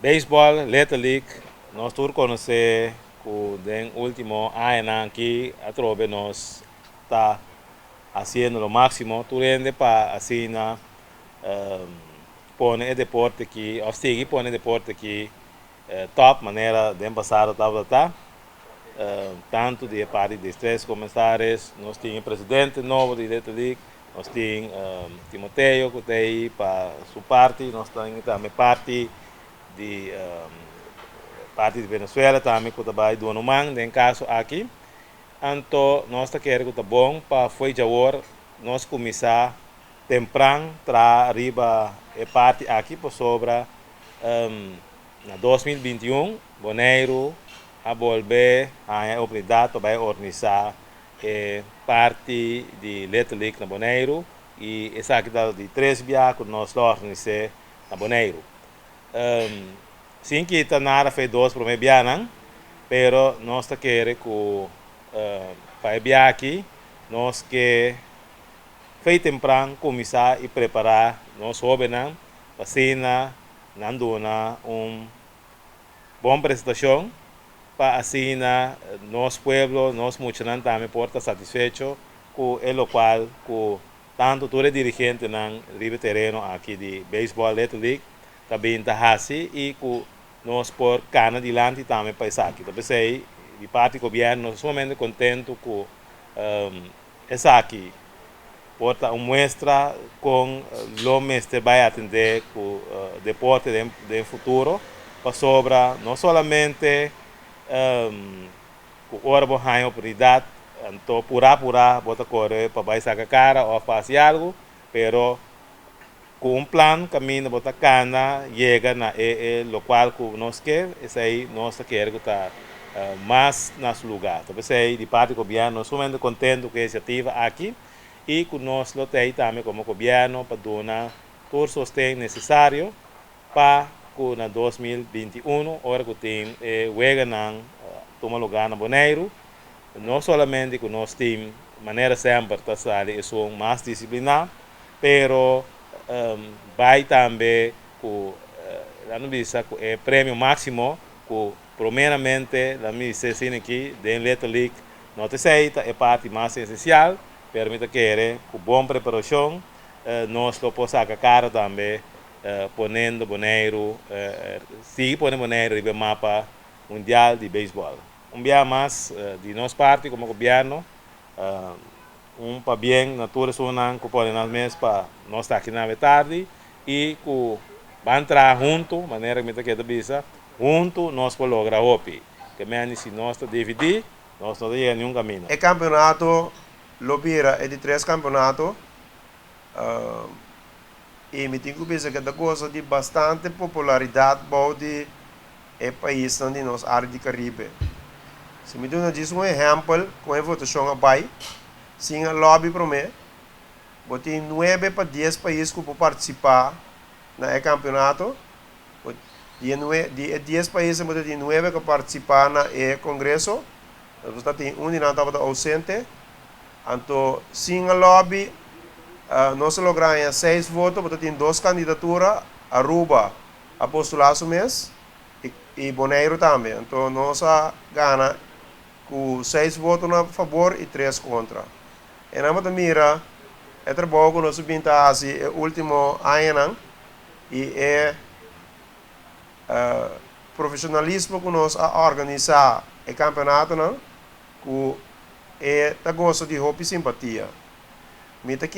Baseball, Little League, nós todos conhecemos que no último ano aqui, a Trobe nos está fazendo o máximo, tudo para assim, pôr o deporte aqui, ou seguir pôr o deporte aqui, top maneira de passar a tabela, tanto de parte de três comissários, nós temos presidente novo de Little League, nós temos Timoteo que está aí para sua parte, nós temos também parte de Venezuela também que trabalha do Anuman, em caso aqui. Então, nós queremos que está bom para foi agora nós começar temprano para arriba a parte aqui por sobra na 2021, janeiro, a volver a oportunidade para organizar parte de Little League na Bonaire e essa aqui de 3 dias que nós organizamos na Bonaire. Sim que está nada fez 2 primeiros dias, pero nós queremos que para o aqui nós que fez temprano começar e preparar nós jovens para assim dando uma boa apresentação para assim nosso povo, nós muitos também porta satisfeito com o local, com tanto todo dirigente no nível terreno aqui de Baseball Little League também está assim e com nós por cana adiante também para isso aqui. Então, de parte do governo, nós somos somente contentos com isso aqui. Porta uma muestra com o mestre vai atender com o deporte do futuro para sobra não somente com o orbo a oportunidade então pura bota correr para vai sacar cara ou fazer algo pero com plano caminho bota cana chega na local que nós quer isso aí nós queremos estar mais nosso lugar então aí de parte do governo nós somos contentes com a iniciativa aqui e que nós lutamos também como governo para dar todo o sustento necessário para que na 2021, hora que tem juega toma lugar na Bonaire, não somente que nós temos maneira sempre de sair são mais disciplinados, pero vai também que a notícia que é prêmio máximo que primeiramente a minha sessão aqui da Little League não te aceita é parte mais essencial permite que com boa preparação nós lo possa cara também ponendo Bonaire se põe Bonaire no mapa mundial de beisebol dia mais de nossa parte como governo para bem na toda zona que podem nas mesas para nós estar aqui na tarde e que vai entrar junto maneira que me bisa junto nós podemos lograr o que menos se nós dividir nós não temos nenhum caminho. O campeonato Lobira é de 3 campeonatos e me tenho que pensar que é coisa de bastante popularidade para o país onde nós área de Caribe. Se me dá um exemplo com a votação a bai, sim a lobby para mim, tem 9 para 10 países que vão participar no campeonato. De 10 países, tem 9 que participar no congresso. Então, tem um que não estava ausente. Então, sim a lobby, nós logramos 6 votos, porque tem 2 candidaturas, Aruba, a postular o mês, e Bonaire também. Então, nós ganhamos com 6 votos a favor e 3 contra. E na mira, é trabalho que nós vimos no último ano, e é profissionalismo que nós organizamos o campeonato, que é da gosto de roupa e simpatia.